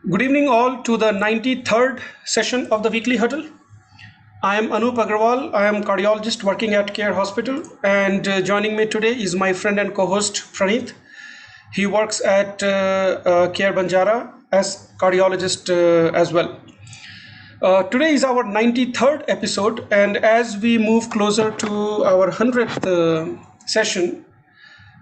Good evening all to the 93rd session of the Weekly Huddle. I am Anoop Agrawal. I am cardiologist working at Care Hospital, and joining me today is my friend and co-host Praneeth. He works at Care Banjara as cardiologist as well. Today is our 93rd episode, and as we move closer to our 100th session,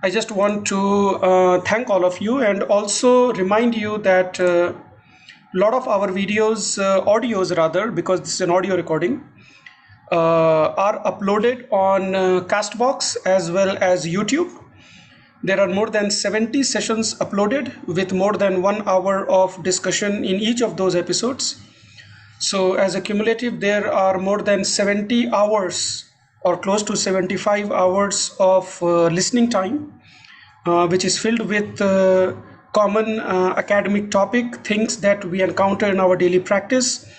I just want to thank all of you and also remind you that a lot of our videos, audios rather, because this is an audio recording, are uploaded on Castbox as well as YouTube. There are more than 70 sessions uploaded with more than 1 hour of discussion in each of those episodes. So as a cumulative, there are more than 70 hours or close to 75 hours of listening time, which is filled with common academic topic, things that we encounter in our daily practice,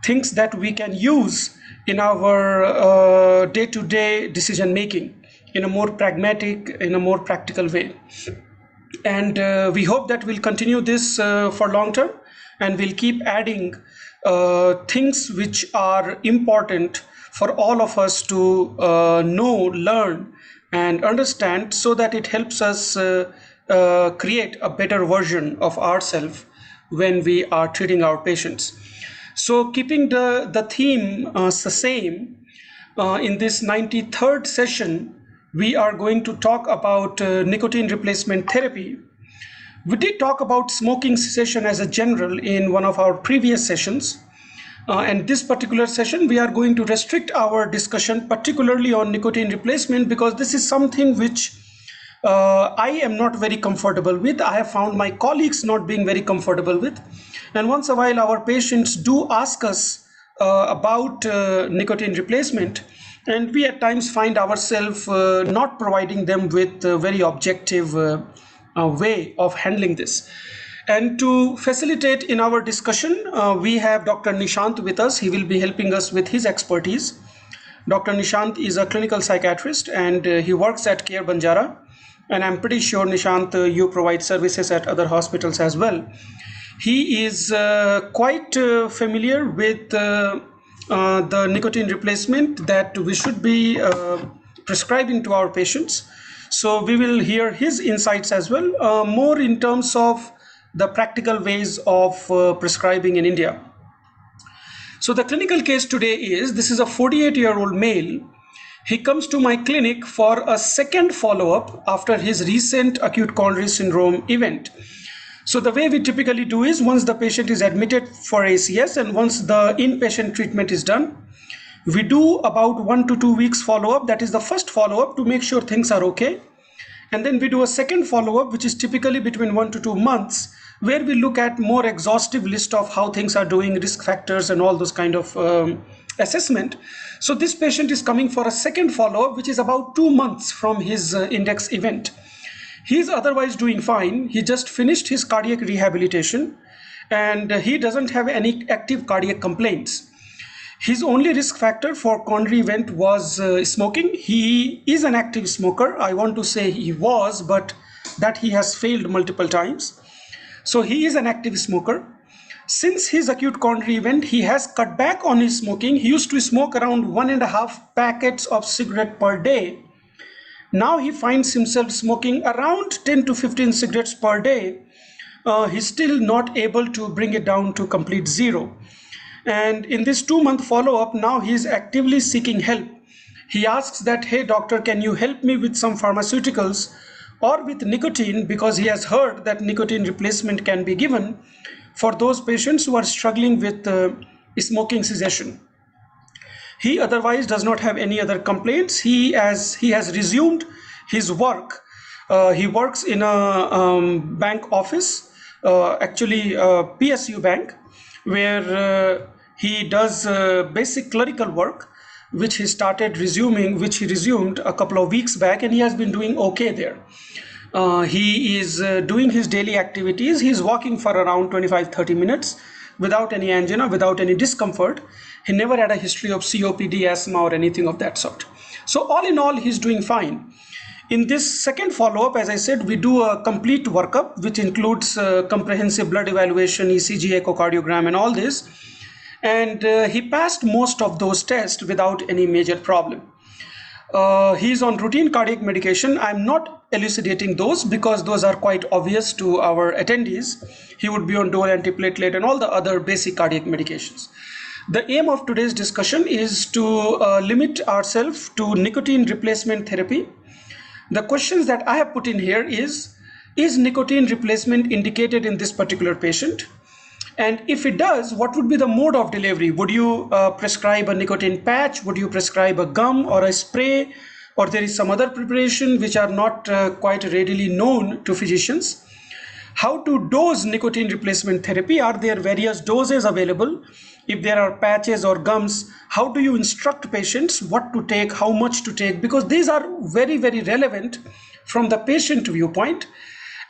things that we can use in our day-to-day decision making in a more pragmatic, in a more practical way. And we hope that we'll continue this for long term, and we'll keep adding things which are important for all of us to know, learn, and understand, so that it helps us create a better version of ourselves when we are treating our patients. So keeping the theme the same, in this 93rd session, we are going to talk about nicotine replacement therapy. We did talk about smoking cessation as a general in one of our previous sessions. And this particular session, we are going to restrict our discussion particularly on nicotine replacement, because this is something which I am not very comfortable with. I have found my colleagues not being very comfortable with. And once a while, our patients do ask us about nicotine replacement, and we at times find ourselves not providing them with a very objective way of handling this. And to facilitate in our discussion, we have Dr. Nishant with us. He will be helping us with his expertise. Dr. Nishant is a clinical psychiatrist, and he works at Care Banjara. And I'm pretty sure, Nishant, you provide services at other hospitals as well. He is quite familiar with the nicotine replacement that we should be prescribing to our patients. So we will hear his insights as well, more in terms of the practical ways of prescribing in India. So the clinical case today is, this is a 48-year-old male. He comes to my clinic for a second follow-up after his recent acute coronary syndrome event. So the way we typically do is, once the patient is admitted for ACS and once the inpatient treatment is done, we do about 1 to 2 weeks follow-up. That is the first follow-up to make sure things are okay. And then we do a second follow-up, which is typically between 1 to 2 months, where we look at more exhaustive list of how things are doing, risk factors, and all those kind of assessment. So this patient is coming for a second follow-up, which is about 2 months from his index event. He's otherwise doing fine. He just finished his cardiac rehabilitation, and he doesn't have any active cardiac complaints. His only risk factor for coronary event was smoking. He is an active smoker. I want to say he was, but that he has failed multiple times. So he is an active smoker. Since his acute coronary event, he has cut back on his smoking. He used to smoke around 1.5 packets of cigarette per day. Now he finds himself smoking around 10 to 15 cigarettes per day. He's still not able to bring it down to complete zero. And in this 2-month follow-up, now he is actively seeking help. He asks that, hey doctor, can you help me with some pharmaceuticals or with nicotine, because he has heard that nicotine replacement can be given for those patients who are struggling with smoking cessation. He otherwise does not have any other complaints. He has resumed his work. He works in a bank office, actually PSU bank, where he does basic clerical work, which he resumed a couple of weeks back, and he has been doing okay there. He is doing his daily activities. He's walking for around 25-30 minutes without any angina, without any discomfort. He never had a history of COPD, asthma, or anything of that sort. So all in all, he's doing fine. In this second follow-up, as I said, we do a complete workup, which includes comprehensive blood evaluation, ECG, echocardiogram, and all this. And he passed most of those tests without any major problem. He's on routine cardiac medication. I'm not elucidating those because those are quite obvious to our attendees. He would be on dual antiplatelet and all the other basic cardiac medications. The aim of today's discussion is to limit ourselves to nicotine replacement therapy. The questions that I have put in here is nicotine replacement indicated in this particular patient? And if it does, what would be the mode of delivery? Would you prescribe a nicotine patch? Would you prescribe a gum or a spray? Or there is some other preparation which are not quite readily known to physicians? How to dose nicotine replacement therapy? Are there various doses available? If there are patches or gums, how do you instruct patients what to take, how much to take? Because these are very, very relevant from the patient viewpoint.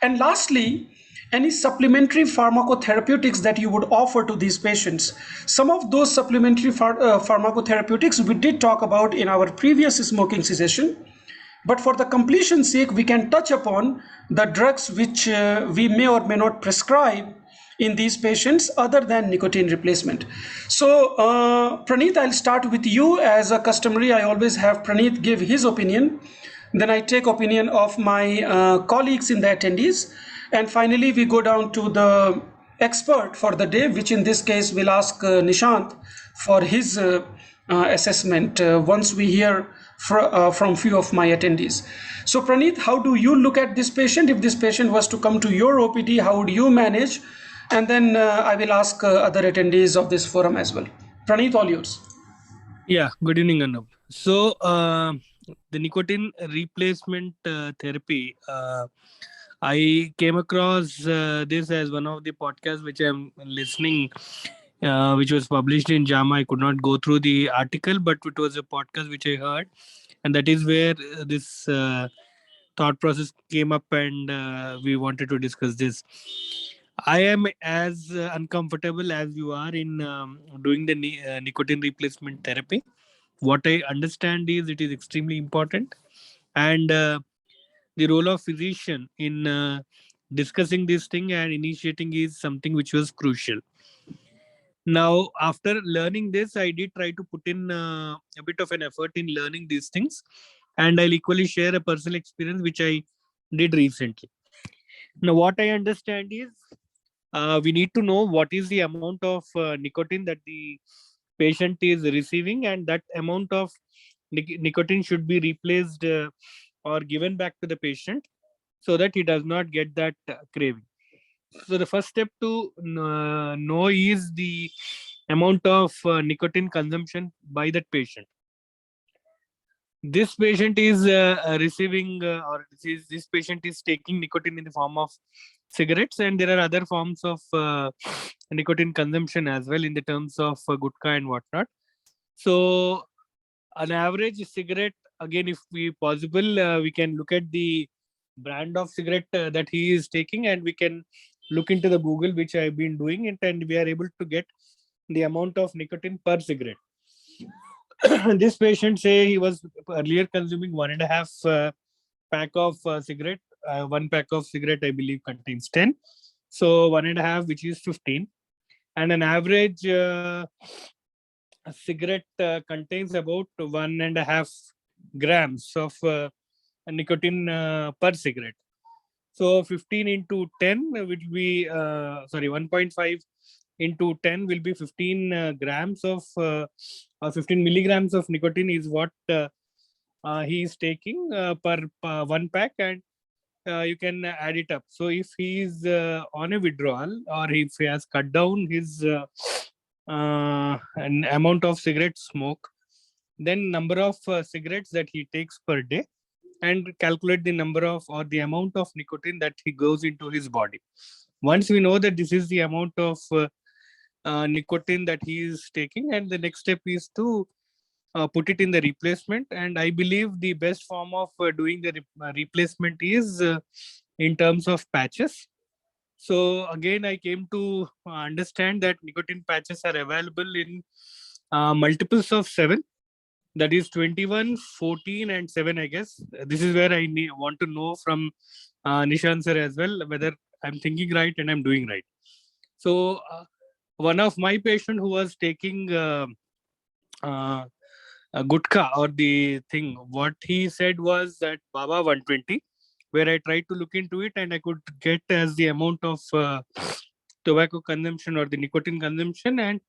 And lastly, any supplementary pharmacotherapeutics that you would offer to these patients. Some of those supplementary pharmacotherapeutics we did talk about in our previous smoking cessation. But for the completion's sake, we can touch upon the drugs which we may or may not prescribe in these patients other than nicotine replacement. So Praneeth, I'll start with you. As a customary, I always have Praneeth give his opinion. Then I take opinion of my colleagues in the attendees. And finally, we go down to the expert for the day, which in this case will ask Nishant for his assessment once we hear from few of my attendees. So Praneeth, how do you look at this patient? If this patient was to come to your OPD, how would you manage? And then I will ask other attendees of this forum as well. Praneeth, all yours. Yeah, good evening, Anoop. So, the nicotine replacement therapy, I came across this as one of the podcasts which I'm listening, which was published in JAMA. I could not go through the article, but it was a podcast which I heard. And that is where this thought process came up, and we wanted to discuss this. I am as uncomfortable as you are in doing the nicotine replacement therapy. What I understand is it is extremely important, and the role of physician in discussing this thing and initiating is something which was crucial. Now, after learning this, I did try to put in a bit of an effort in learning these things, and I'll equally share a personal experience which I did recently. Now, what I understand is we need to know what is the amount of nicotine that the patient is receiving, and that amount of nicotine should be replaced or given back to the patient so that he does not get that craving. So the first step to know is the amount of nicotine consumption by that patient. This patient is receiving this patient is taking nicotine in the form of cigarettes, and there are other forms of nicotine consumption as well in the terms of gutka and whatnot. So an average cigarette, again, if we possible, we can look at the brand of cigarette that he is taking, and we can look into the Google, which I've been doing it, and we are able to get the amount of nicotine per cigarette. This patient say he was earlier consuming 1.5 pack of cigarette. One pack of cigarette, I believe, contains 10. So 1.5, which is 15. And an average cigarette contains about 1.5 grams of nicotine per cigarette. So 15 into 10 will be, 1.5 into 10 will be 15 grams of, or 15 milligrams of nicotine is what he is taking per one pack, and you can add it up. So if he is on a withdrawal, or if he has cut down his an amount of cigarette smoke, then number of cigarettes that he takes per day, and calculate the number of or the amount of nicotine that he goes into his body. Once we know that this is the amount of nicotine that he is taking, and the next step is to put it in the replacement. And I believe the best form of doing the replacement is in terms of patches. So again, I came to understand that nicotine patches are available in multiples of 7. That is 21, 14, and 7, I guess. This is where I want to know from Nishant sir as well, whether I'm thinking right and I'm doing right. So one of my patient who was taking gutka or the thing, what he said was that Baba 120, where I tried to look into it and I could get as the amount of tobacco consumption or the nicotine consumption, and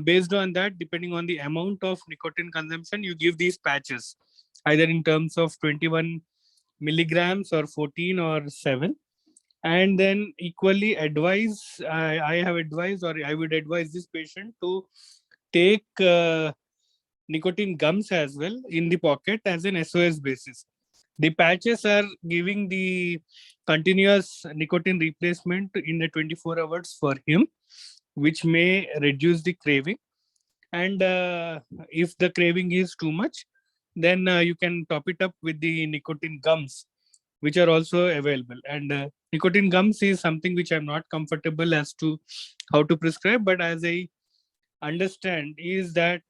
based on that, depending on the amount of nicotine consumption, you give these patches either in terms of 21 milligrams or 14 or 7. And then equally advise, I have advised, or I would advise this patient to take nicotine gums as well in the pocket as an SOS basis. The patches are giving the continuous nicotine replacement in the 24 hours for him, which may reduce the craving. And if the craving is too much, then you can top it up with the nicotine gums, which are also available. And nicotine gums is something which I'm not comfortable as to how to prescribe, but as I understand is that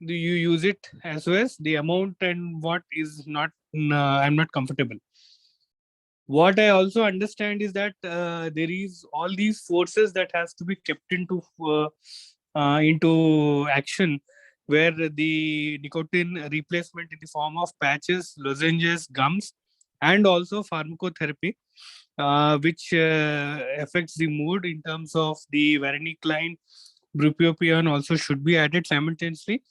you use it as well as the amount and what is not, I'm not comfortable. What I also understand is that there is all these forces that has to be kept into action, where the nicotine replacement in the form of patches, lozenges, gums, and also pharmacotherapy, which affects the mood in terms of the varenicline, bupropion also should be added simultaneously.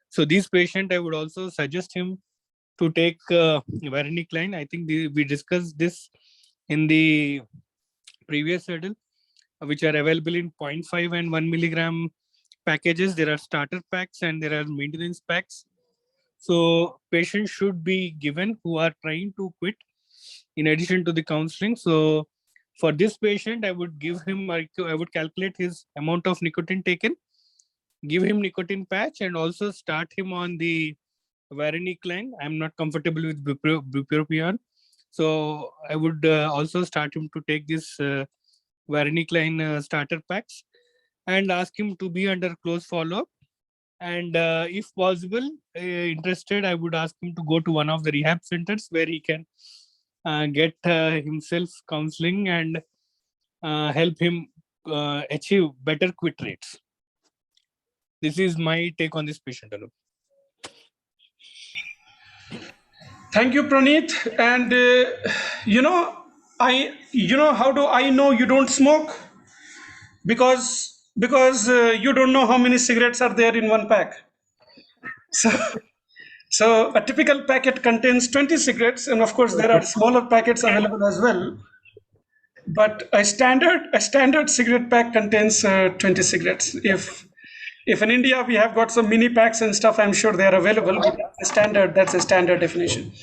So this patient, I would also suggest him to take varenicline. I think we discussed this in the previous hurdle, which are available in 0.5 and 1 milligram packages. There are starter packs and there are maintenance packs. So patients should be given who are trying to quit in addition to the counseling. So for this patient, I would give him, I would calculate his amount of nicotine taken, give him nicotine patch, and also start him on the varenicline. I'm not comfortable with bupropion, so I would also start him to take this varenicline starter packs and ask him to be under close follow-up. And if possible, interested, I would ask him to go to one of the rehab centers where he can get himself counseling and help him achieve better quit rates. This is my take on this patient, Anoop. Thank you, Praneeth. And how do I know you don't smoke? Because you don't know how many cigarettes are there in one pack. So, so a typical packet contains 20 cigarettes, and of course there are smaller packets available as well. But a standard cigarette pack contains 20 cigarettes. If in India we have got some mini packs and stuff, I'm sure they are available. But that's a standard definition.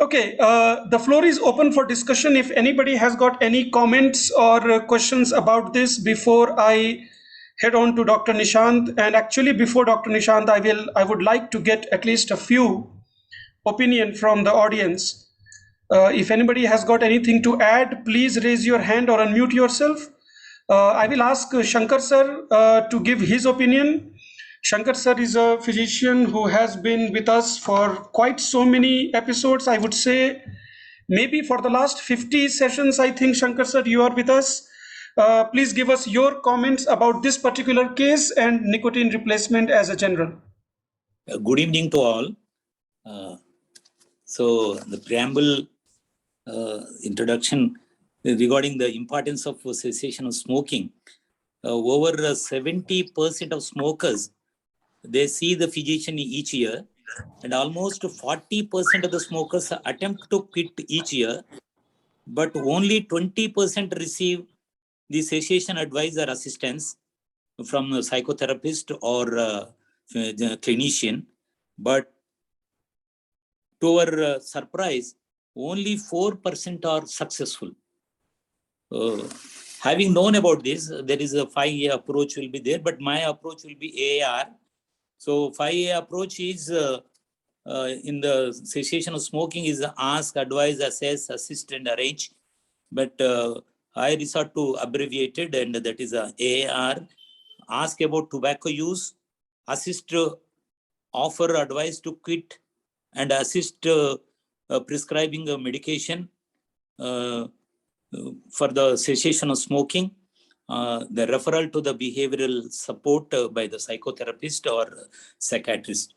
Okay, the floor is open for discussion. If anybody has got any comments or questions about this before I head on to Dr. Nishant, and actually before Dr. Nishant, I would like to get at least a few opinion from the audience. If anybody has got anything to add, please raise your hand or unmute yourself. I will ask Shankar sir to give his opinion. Shankar sir is a physician who has been with us for quite so many episodes. I would say maybe for the last 50 sessions, I think, Shankar sir, you are with us. Please give us your comments about this particular case and nicotine replacement as a general. Good evening to all. So the preamble introduction regarding the importance of cessation of smoking. Over 70% of smokers, they see the physician each year, and almost 40% of the smokers attempt to quit each year, but only 20% receive the cessation advice or assistance from a psychotherapist or the clinician. But to our surprise, only 4% are successful. Having known about this, there is a 5A approach will be there, but my approach will be AAR. So 5A approach is in the cessation of smoking is ask, advise, assess, assist, and arrange. But I resort to abbreviated, and that is AAR. Ask about tobacco use, assist offer advice to quit and assist prescribing a medication for the cessation of smoking, the referral to the behavioral support by the psychotherapist or psychiatrist.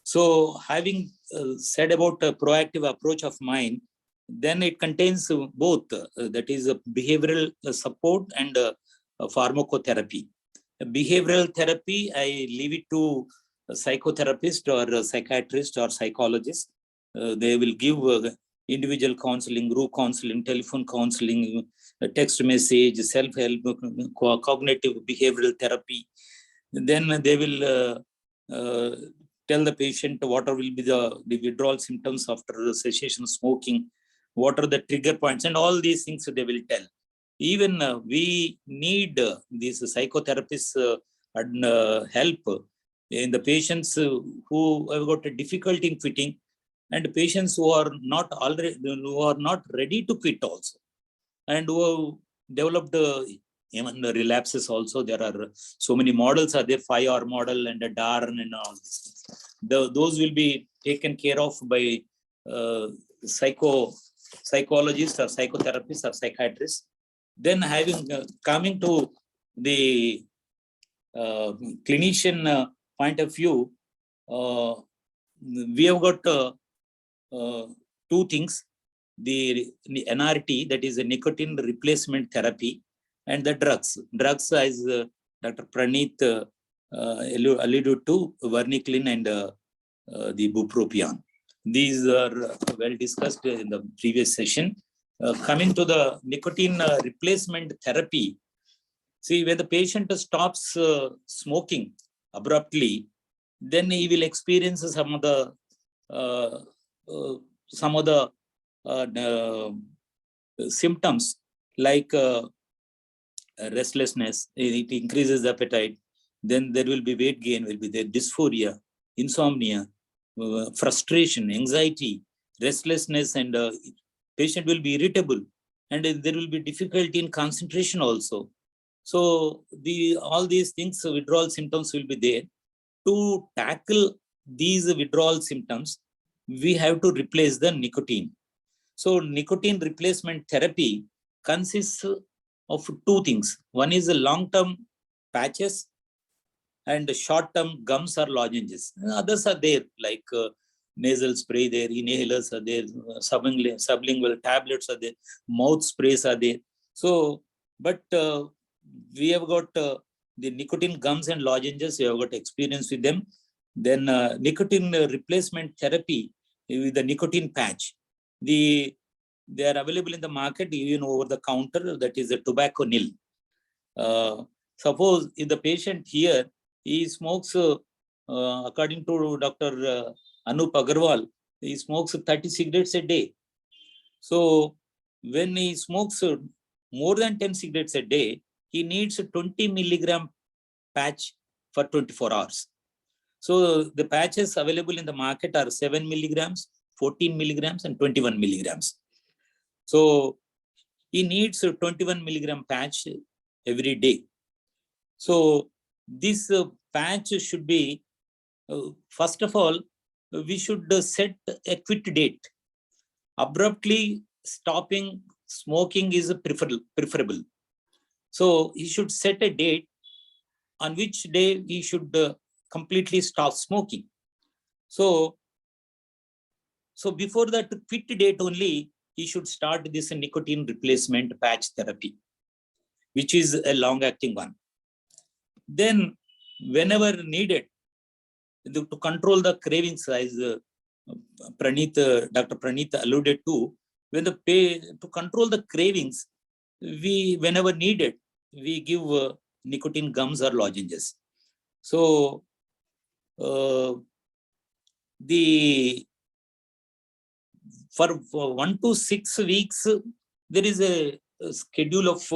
So having said about a proactive approach of mine, then it contains both, that is behavioral support and pharmacotherapy. Behavioral therapy, I leave it to a psychotherapist or a psychiatrist or psychologist. They will give individual counseling, group counseling, telephone counseling, text message, self-help, cognitive behavioral therapy. Then they will tell the patient what will be the withdrawal symptoms after the cessation of smoking, what are the trigger points, and all these things they will tell. Even we need these psychotherapists help in the patients who have got a difficulty in quitting, and patients who are not ready to quit also, and who have developed even the relapses also. There are so many models are there, 5R model and a DARN and all this. Those will be taken care of by psychologists or psychotherapists or psychiatrists. Then coming to the clinician point of view, we have got two things: the NRT, that is a nicotine replacement therapy, and the drugs. Drugs, as Dr. Praneeth alluded to, Varenicline and the bupropion. These are well discussed in the previous session. Coming to the nicotine replacement therapy, see, when the patient stops smoking abruptly, then he will experience some of the symptoms like restlessness. It increases appetite. Then there will be weight gain, will be there, dysphoria, insomnia, frustration, anxiety, restlessness, and patient will be irritable, and there will be difficulty in concentration also. So all these things, withdrawal symptoms will be there. To tackle these withdrawal symptoms, we have to replace the nicotine. So nicotine replacement therapy consists of two things. One is a long-term patches and short-term gums or lozenges. Others are there, like nasal spray there, inhalers are there, sublingual tablets are there, mouth sprays are there. So, but we have got the nicotine gums and lozenges, we have got experience with them. Then nicotine replacement therapy with the nicotine patch. They are available in the market, even over the counter, that is a tobacco nil. Suppose if the patient here, he smokes, according to Dr. Anoop Agrawal, he smokes 30 cigarettes a day. So when he smokes more than 10 cigarettes a day, he needs a 20 milligram patch for 24 hours. So the patches available in the market are 7 milligrams, 14 milligrams, and 21 milligrams. So he needs a 21 milligram patch every day. So this patch should be, first of all, we should set a quit date. Abruptly stopping smoking is preferable. So he should set a date on which day he should completely stop smoking. So before that quit date only, he should start this nicotine replacement patch therapy, which is a long-acting one. Then, whenever needed, to control the cravings, as Dr. Praneeth alluded to, to control the cravings, whenever needed, we give nicotine gums or lozenges. So, for 1 to 6 weeks, there is a schedule of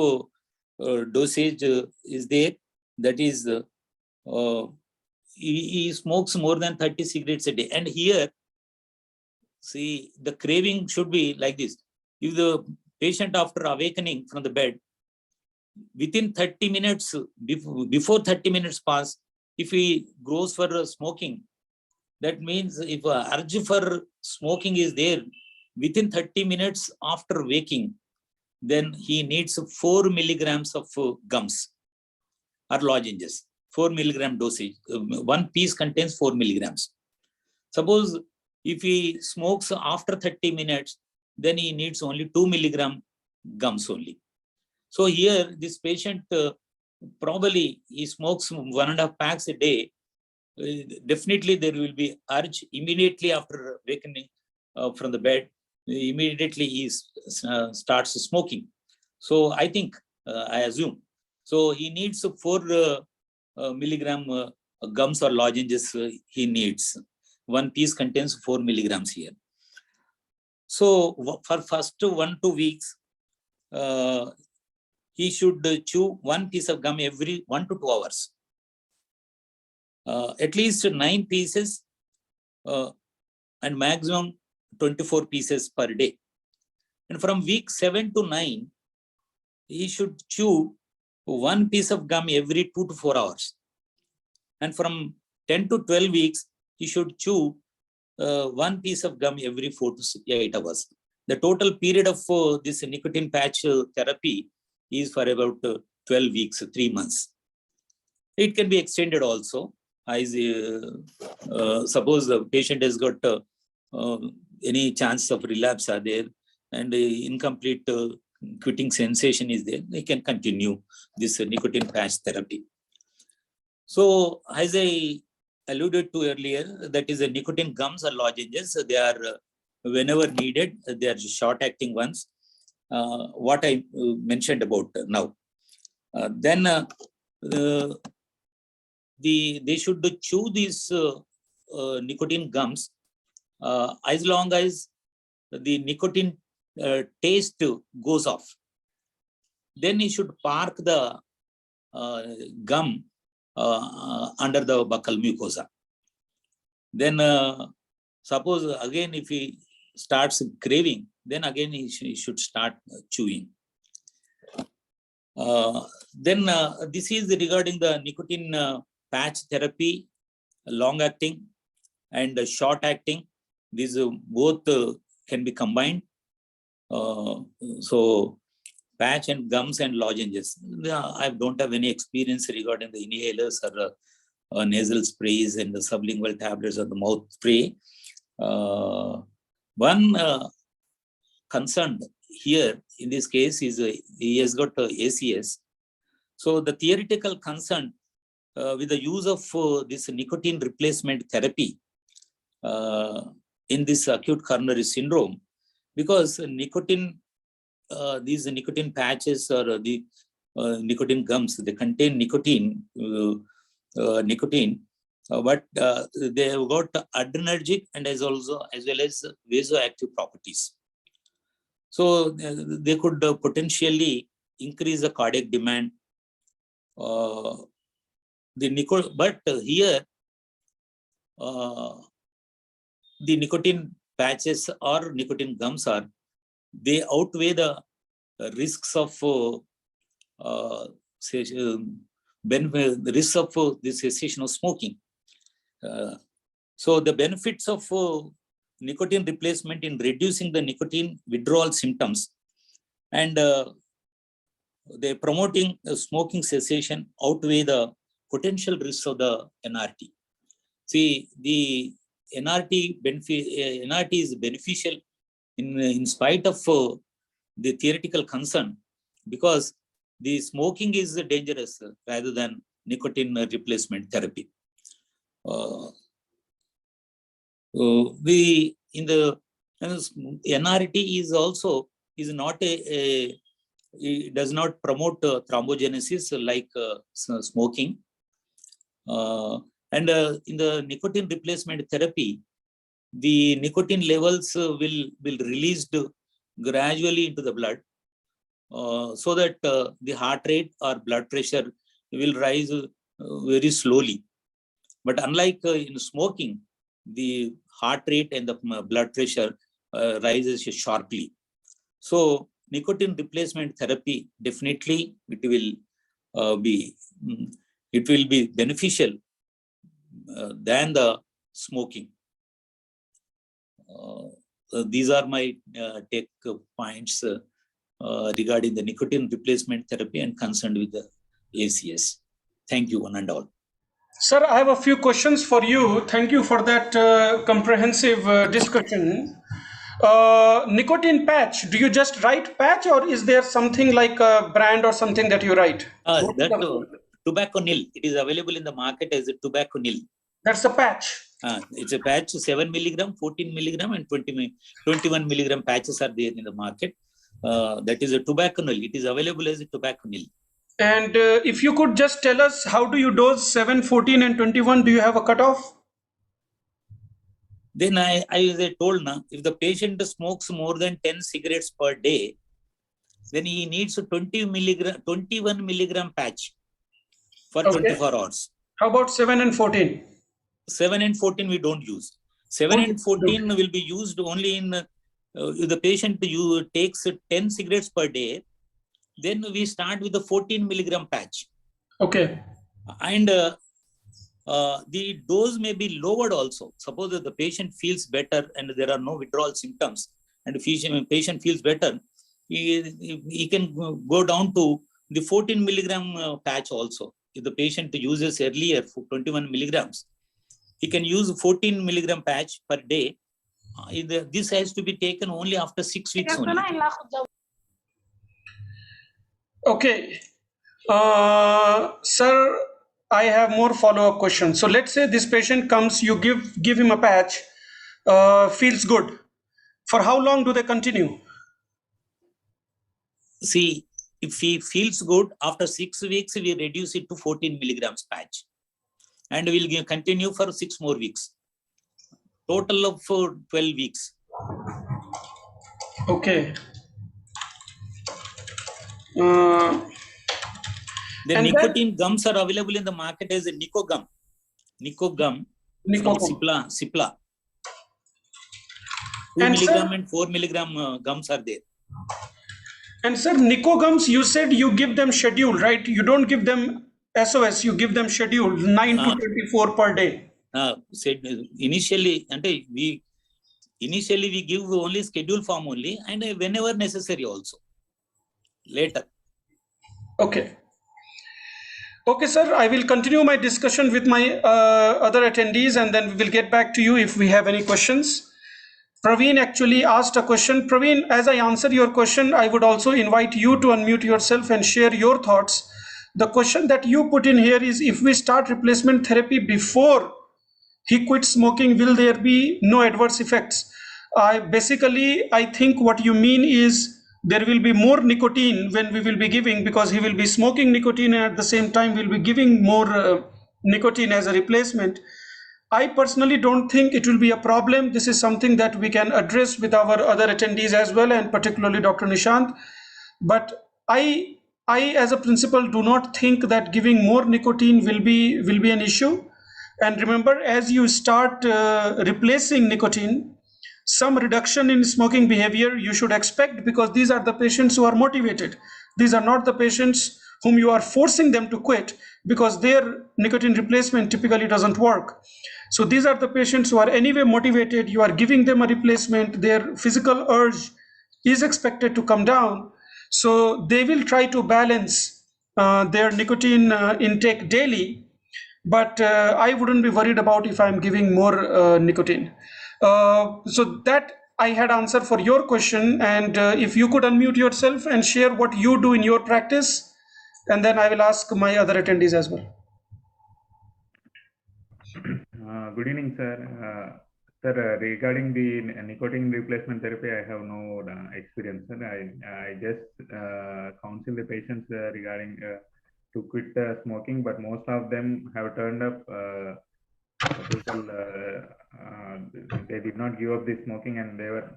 dosage is there. That is, he smokes more than 30 cigarettes a day. And here, see, the craving should be like this. If the patient, after awakening from the bed, within 30 minutes, before 30 minutes pass, if he goes for smoking, That means if a urge for smoking is there within 30 minutes after waking, then he needs 4 milligrams of gums or lozenges, 4 milligram dosage. One piece contains 4 milligrams. Suppose if he smokes after 30 minutes, then he needs only 2 milligram gums only. So here, this patient probably he smokes 1.5 packs a day. Definitely there will be urge immediately after wakening from the bed. Immediately he starts smoking. So I think, I assume, so he needs 4 milligram gums or lozenges he needs. One piece contains 4 milligrams here. So for first 1-2 weeks, he should chew one piece of gum every 1 to 2 hours. At least 9 pieces and maximum 24 pieces per day. And from week 7 to 9, he should chew one piece of gum every 2 to 4 hours. And from 10 to 12 weeks, he should chew one piece of gum every 4 to 8 hours. The total period of this nicotine patch therapy is for about 12 weeks, 3 months. It can be extended also. Suppose the patient has got any chance of relapse are there and incomplete quitting sensation is there, they can continue this nicotine patch therapy. So as I alluded to earlier, that is a nicotine gums or lozenges. They are whenever needed, they are short acting ones. What I mentioned about now. Then they should chew these nicotine gums as long as the nicotine taste goes off. Then he should park the gum under the buccal mucosa. Then suppose again if he starts craving, then again he should start chewing. Then this is regarding the nicotine patch therapy, long acting and short acting. These both can be combined. So patch and gums and lozenges. I don't have any experience regarding the inhalers or nasal sprays and the sublingual tablets or the mouth spray. One concern here in this case is he has got ACS. So the theoretical concern with the use of this nicotine replacement therapy in this acute coronary syndrome, because nicotine, these nicotine patches or the nicotine gums, they contain nicotine, but they have got adrenergic and as well as vasoactive properties. So they could potentially increase the cardiac demand. But here the nicotine patches or nicotine gums they outweigh the risks of the risks of the cessation of smoking. So the benefits of nicotine replacement in reducing the nicotine withdrawal symptoms and they promoting smoking cessation outweigh the potential risks of the NRT. See, the NRT is beneficial in spite of the theoretical concern, because the smoking is dangerous rather than nicotine replacement therapy. NRT is not it does not promote thrombogenesis like smoking. And in the nicotine replacement therapy, the nicotine levels will released gradually into the blood, so that the heart rate or blood pressure will rise very slowly. But unlike in smoking, the heart rate and the blood pressure rises sharply. So nicotine replacement therapy, definitely it will be beneficial than the smoking. These are my take points regarding the nicotine replacement therapy and concerned with the ACS. Thank you, one and all. Sir, I have a few questions for you. Thank you for that comprehensive discussion. Nicotine patch, do you just write patch, or is there something like a brand or something that you write? Tobacco nil. It is available in the market as a tobacco nil. That's a patch. It's a patch, 7 milligram, 14 milligram, and 21 milligram patches are there in the market. That is a tobacco nil. It is available as a tobacco nil. And if you could just tell us, how do you dose 7, 14, and 21? Do you have a cutoff? Then as I told now, if the patient smokes more than 10 cigarettes per day, then he needs a 21 milligram patch for 24 hours. How about 7 and 14? 7 and 14 we don't use. 7 and 14 will be used only in if the patient takes 10 cigarettes per day, then we start with the 14 milligram patch. Okay. And the dose may be lowered also. Suppose that the patient feels better and there are no withdrawal symptoms, and the patient feels better, he can go down to the 14 milligram patch also. If the patient uses earlier for 21 milligrams, he can use 14 milligram patch per day. This has to be taken only after 6 weeks only. Okay. Sir, I have more follow-up questions. So let's say this patient comes, you give him a patch, feels good. For how long do they continue? See, if he feels good, after 6 weeks, we reduce it to 14 milligrams patch. And we'll continue for 6 more weeks. Total of 12 weeks. Okay. The nicotine gums are available in the market as a Nicogum. Nicogum from Cipla. 2 milligram and 4 milligram gums are there. And sir, Nicogums, you said you give them schedule, right? You don't give them SOS, you give them schedule 9 to 24 per day. Initially we give only schedule form only, and whenever necessary also. Later. Okay. Okay, sir, I will continue my discussion with my other attendees, and then we will get back to you if we have any questions. Praveen actually asked a question. Praveen, as I answer your question, I would also invite you to unmute yourself and share your thoughts. The question that you put in here is, if we start replacement therapy before he quits smoking, will there be no adverse effects? I think what you mean is there will be more nicotine when we will be giving, because he will be smoking nicotine and at the same time we'll be giving more nicotine as a replacement. I personally don't think it will be a problem. This is something that we can address with our other attendees as well, and particularly Dr. Nishant. But I as a principal do not think that giving more nicotine will be an issue. And remember, as you start replacing nicotine, some reduction in smoking behavior you should expect, because these are the patients who are motivated. These are not the patients whom you are forcing them to quit, because their nicotine replacement typically doesn't work. So these are the patients who are anyway motivated. You are giving them a replacement. Their physical urge is expected to come down. So they will try to balance their nicotine intake daily. But I wouldn't be worried about if I'm giving more nicotine. So that I had answer for your question. And if you could unmute yourself and share what you do in your practice, and then I will ask my other attendees as well. Good evening, sir. Sir, regarding the nicotine replacement therapy, I have no experience. Sir. I just counsel the patients regarding to quit smoking, but most of them have turned up. People, they did not give up the smoking, and they were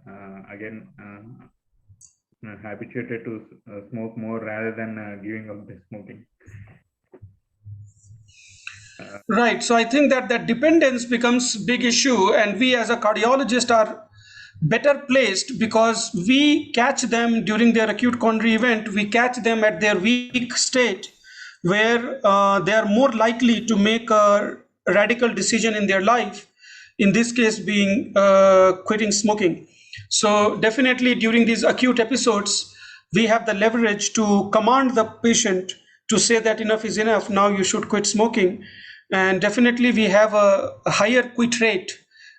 again habituated to smoke more rather than giving up the smoking. Right. So I think that dependence becomes big issue, and we as a cardiologist are better placed, because we catch them during their acute coronary event. We catch them at their weak state, where they are more likely to make a radical decision in their life. in this case being quitting smoking. So definitely during these acute episodes, we have the leverage to command the patient to say that enough is enough, now you should quit smoking. And definitely we have a higher quit rate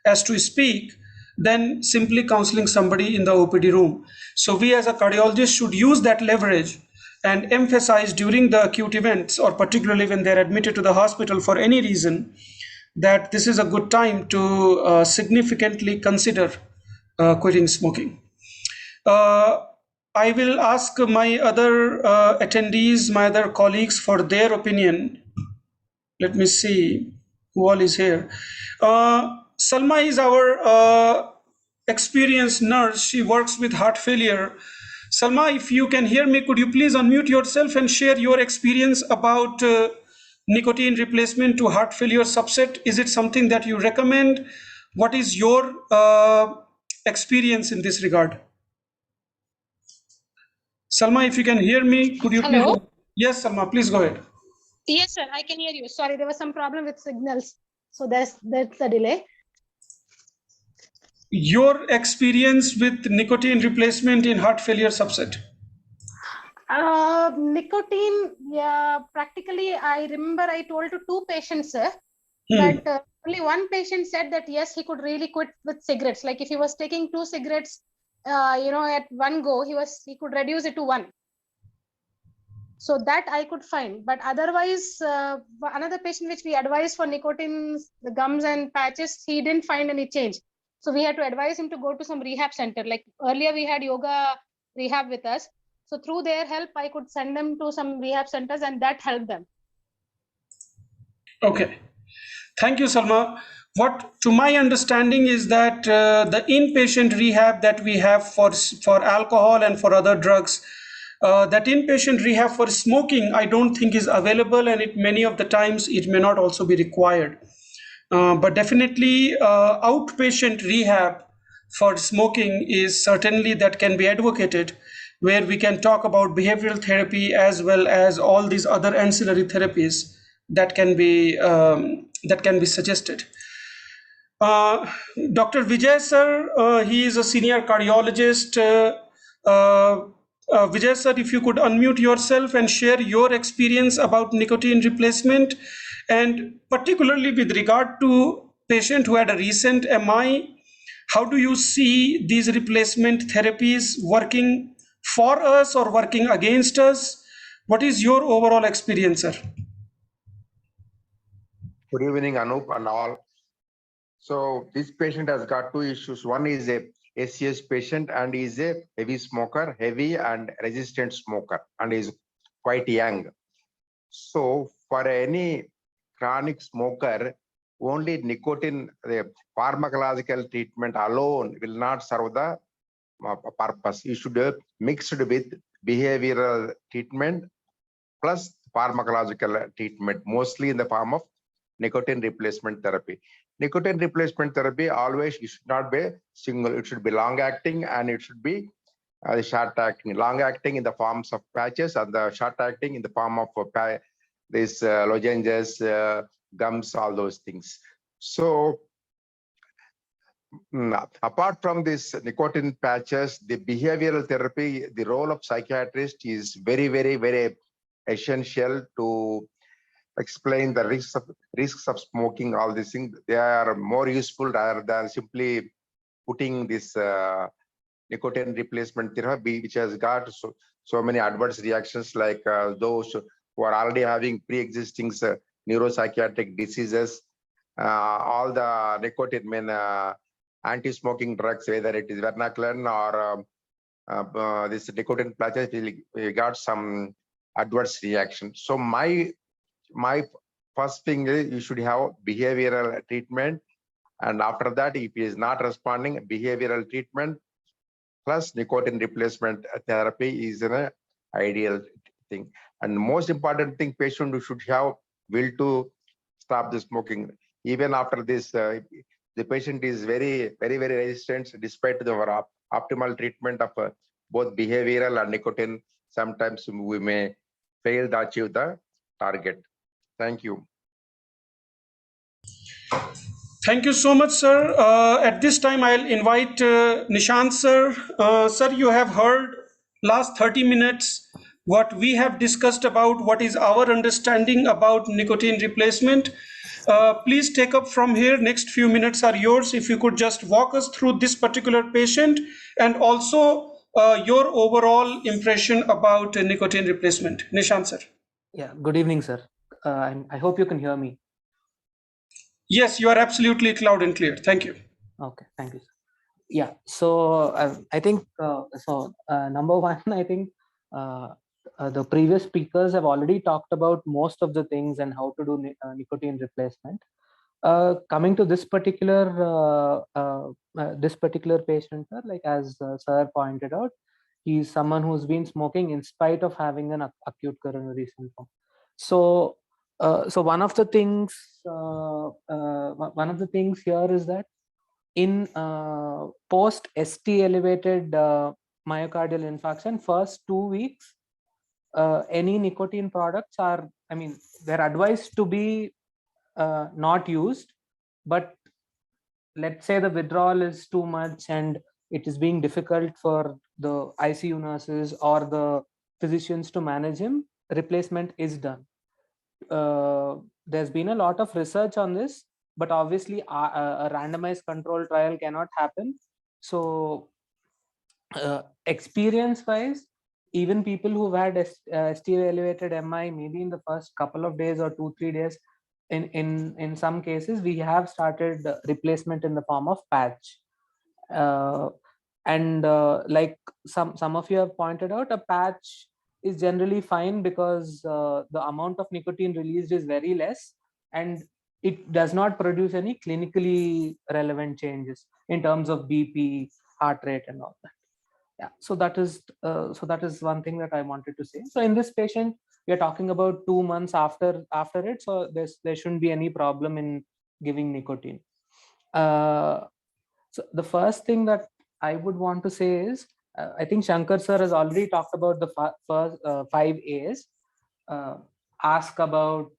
as to speak than simply counseling somebody in the OPD room. So we as a cardiologist should use that leverage and emphasize during the acute events, or particularly when they're admitted to the hospital for any reason, that this is a good time to significantly consider quitting smoking. Uh, I will ask my other attendees, my other colleagues for their opinion. Let me see who all is here. Salma is our experienced nurse. She works with heart failure. Salma, if you can hear me, could you please unmute yourself and share your experience about nicotine replacement to heart failure subset? Is it something that you recommend? What is your experience in this regard? Salma, if you can hear me, could you please? Hello? Yes, Salma, please go ahead. Yes, sir, I can hear you. Sorry, there was some problem with signals. So that's the delay. Your experience with nicotine replacement in heart failure subset? Nicotine, yeah, practically, I remember I told to two patients, sir, Hmm. but only one patient said that yes, he could really quit with cigarettes. Like if he was taking 2 cigarettes, at one go, he could reduce it to 1. So that I could find, but otherwise, another patient which we advised for nicotine, the gums and patches, he didn't find any change. So we had to advise him to go to some rehab center. Like earlier we had yoga rehab with us. So through their help, I could send them to some rehab centers and that helped them. Okay. Thank you, Salma. What, to my understanding, is that the inpatient rehab that we have for alcohol and for other drugs, that inpatient rehab for smoking, I don't think is available, and many of the times it may not also be required. But definitely, outpatient rehab for smoking is certainly that can be advocated, where we can talk about behavioral therapy as well as all these other ancillary therapies that can be suggested. Uh, Dr. Vijay sir, he is a senior cardiologist. Vijay sir, if you could unmute yourself and share your experience about nicotine replacement, and particularly with regard to patient who had a recent MI, how do you see these replacement therapies working for us or working against us? What is your overall experience, sir? Good evening, Anoop and all. So this patient has got two issues. One is a ACS patient and is a heavy smoker, heavy and resistant smoker, and is quite young. So for any chronic smoker, only nicotine, the pharmacological treatment alone will not serve the purpose. You should mix it with behavioral treatment plus pharmacological treatment, mostly in the form of nicotine replacement therapy. Nicotine replacement therapy always it should not be single, it should be long acting and it should be short acting. Long acting in the forms of patches and the short acting in the form of these lozenges, gums, all those things. So apart from this nicotine patches, the behavioral therapy, the role of psychiatrist is very, very, very essential to explain the risks of smoking. All these things, they are more useful rather than simply putting this nicotine replacement therapy, which has got so many adverse reactions, like those who are already having pre-existing neuropsychiatric diseases. All the nicotine anti-smoking drugs, whether it is vernacular or this nicotine patches, we got some adverse reaction. So my first thing is you should have behavioral treatment, and after that, if he is not responding, behavioral treatment plus nicotine replacement therapy is an ideal thing. And most important thing, patient should have will to stop the smoking. Even after this, the patient is very, very, very resistant despite the optimal treatment of both behavioral and nicotine. Sometimes we may fail to achieve the target. Thank you. Thank you so much, sir. At this time, I'll invite Nishant, sir. Sir, you have heard last 30 minutes what we have discussed about what is our understanding about nicotine replacement. Please take up from here. Next few minutes are yours. If you could just walk us through this particular patient and also your overall impression about nicotine replacement. Nishant, sir. Yeah, good evening, sir. I hope you can hear me. Yes, you are absolutely loud and clear. Thank you. Okay, thank you, sir. Yeah, so I think number one, I think the previous speakers have already talked about most of the things and how to do nicotine replacement. Coming to this particular patient, sir, like as sir pointed out, he's someone who's been smoking in spite of having an acute coronary syndrome. So, one of the things here is that in post ST elevated myocardial infarction, first 2 weeks, any nicotine products are, they're advised to be not used, but let's say the withdrawal is too much and it is being difficult for the ICU nurses or the physicians to manage him, replacement is done. There's been a lot of research on this, but obviously a randomized control trial cannot happen. So experience wise, even people who've had ST elevated MI, maybe in the first couple of days or 2-3 days, in some cases we have started replacement in the form of patch. Like some of you have pointed out, a patch is generally fine because the amount of nicotine released is very less and it does not produce any clinically relevant changes in terms of BP, heart rate and all that. Yeah, so that is one thing that I wanted to say. So in this patient, we are talking about 2 months after it, so there shouldn't be any problem in giving nicotine. So the first thing that I would want to say is, I think Shankar sir has already talked about the first 5 A's. Ask about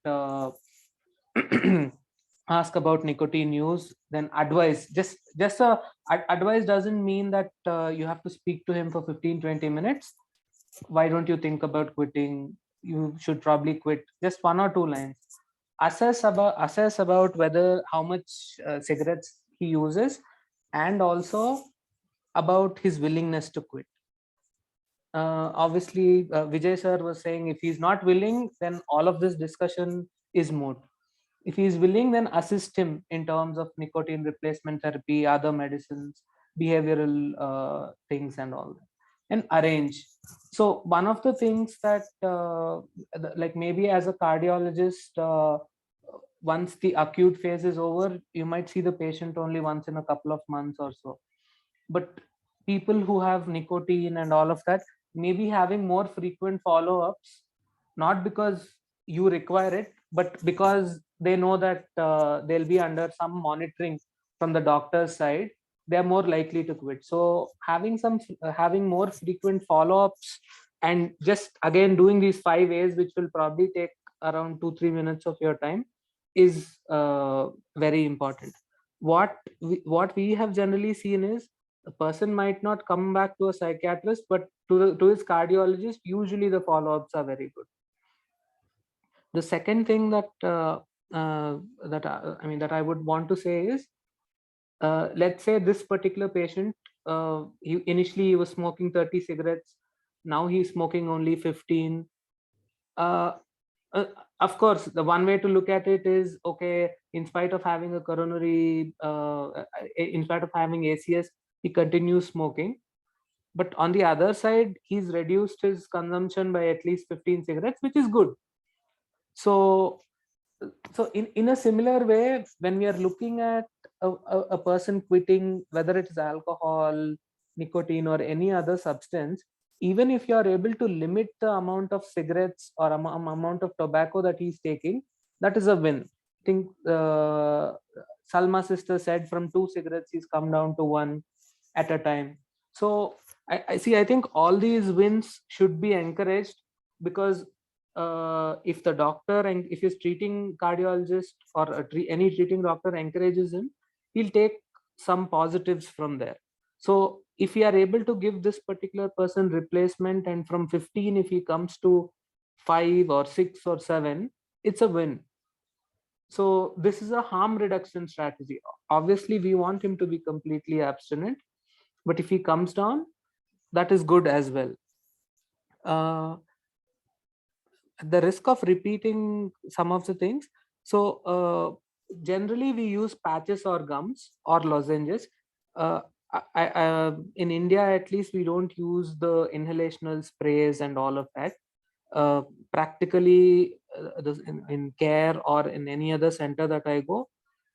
ask about nicotine use, then advise. Just advice doesn't mean that you have to speak to him for 15-20 minutes. Why don't you think about quitting? You should probably quit. Just 1 or 2 lines. Assess about whether how much cigarettes he uses, and also about his willingness to quit. Obviously, Vijay sir was saying if he's not willing, then all of this discussion is moot. If he's willing, then assist him in terms of nicotine replacement therapy, other medicines, behavioral things and all that, and arrange. So one of the things that like maybe as a cardiologist, once the acute phase is over, you might see the patient only once in a couple of months or so. But people who have nicotine and all of that may be having more frequent follow-ups, not because you require it, but because they know that they'll be under some monitoring from the doctor's side. They're more likely to quit. So having more frequent follow-ups and just again doing these 5 A's, which will probably take around 2-3 minutes of your time, is very important. What we have generally seen is a person might not come back to a psychiatrist, but to his cardiologist, usually the follow-ups are very good. The second thing that that I would want to say is, let's say this particular patient, initially he was smoking 30 cigarettes, now he's smoking only 15. Of course, the one way to look at it is, okay, in spite of having a coronary, in spite of having ACS, he continues smoking. But on the other side, he's reduced his consumption by at least 15 cigarettes, which is good. So in a similar way, when we are looking at a person quitting, whether it is alcohol, nicotine, or any other substance, even if you are able to limit the amount of cigarettes or amount of tobacco that he's taking, that is a win. I think Salma's sister said from 2 cigarettes he's come down to 1 at a time. So I think all these wins should be encouraged, because if the doctor and if his treating cardiologist or any treating doctor encourages him, he'll take some positives from there. So if we are able to give this particular person replacement, and from 15 if he comes to 5 or 6 or 7, it's a win. So this is a harm reduction strategy. Obviously we want him to be completely abstinent, but if he comes down, that is good as well. At the risk of repeating some of the things, so generally we use patches or gums or lozenges. In India, at least, we don't use the inhalational sprays and all of that. Practically, in care or in any other center that I go,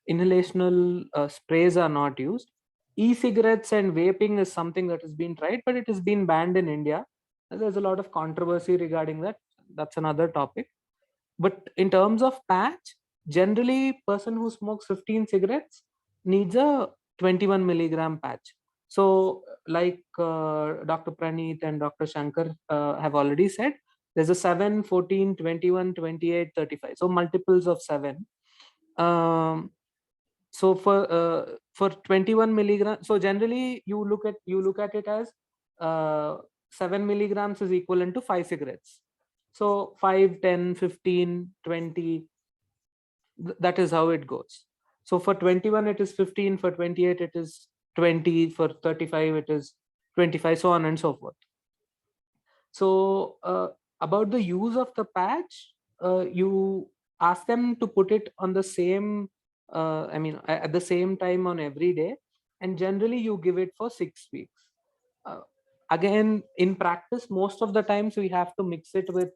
inhalational sprays are not used. E-cigarettes and vaping is something that has been tried, but it has been banned in India. There's a lot of controversy regarding that. That's another topic. But in terms of patch, generally person who smokes 15 cigarettes needs a 21 milligram patch. So like Dr. Praneeth and Dr. Shankar have already said, there's a 7, 14, 21, 28, 35. So multiples of 7. So for 21 milligrams, so generally you look at it as 7 milligrams is equivalent to 5 cigarettes. So 5, 10, 15, 20, that is how it goes. So for 21 it is 15, for 28 it is 20, for 35 it is 25, so on and so forth. So about the use of the patch, you ask them to put it on the same, at the same time on every day, and generally you give it for 6 weeks. Again, in practice, most of the times we have to mix it with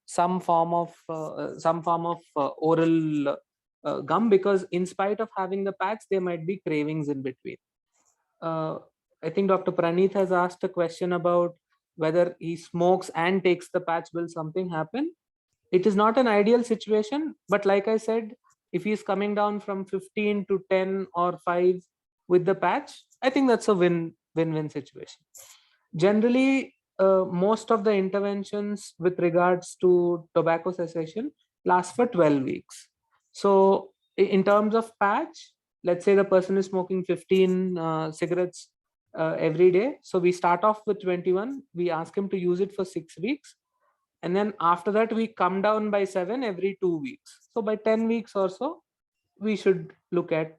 some form of oral gum, because in spite of having the patch, there might be cravings in between. I think Dr. Praneeth has asked a question about whether he smokes and takes the patch, will something happen? It is not an ideal situation, but like I said, if he's coming down from 15 to 10 or 5 with the patch, I think that's a win-win situation. Generally, most of the interventions with regards to tobacco cessation last for 12 weeks. So in terms of patch, let's say the person is smoking 15 cigarettes every day. So we start off with 21, we ask him to use it for 6 weeks. And then after that, we come down by 7 every 2 weeks. So by 10 weeks or so, we should look at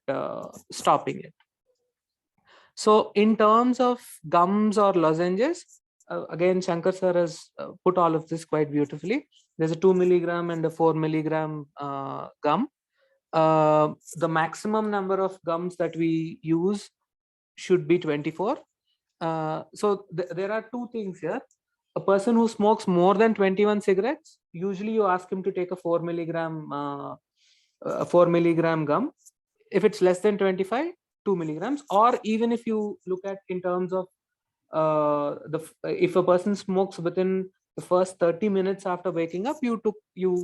stopping it. So in terms of gums or lozenges, again, Shankar sir has put all of this quite beautifully. There's a 2 milligram and a 4 milligram gum. The maximum number of gums that we use should be 24. So there are two things here. A person who smokes more than 21 cigarettes, usually you ask him to take a 4 milligram gum. If it's less than 25, 2 milligrams. Or even if you look at in terms of if a person smokes within the first 30 minutes after waking up, you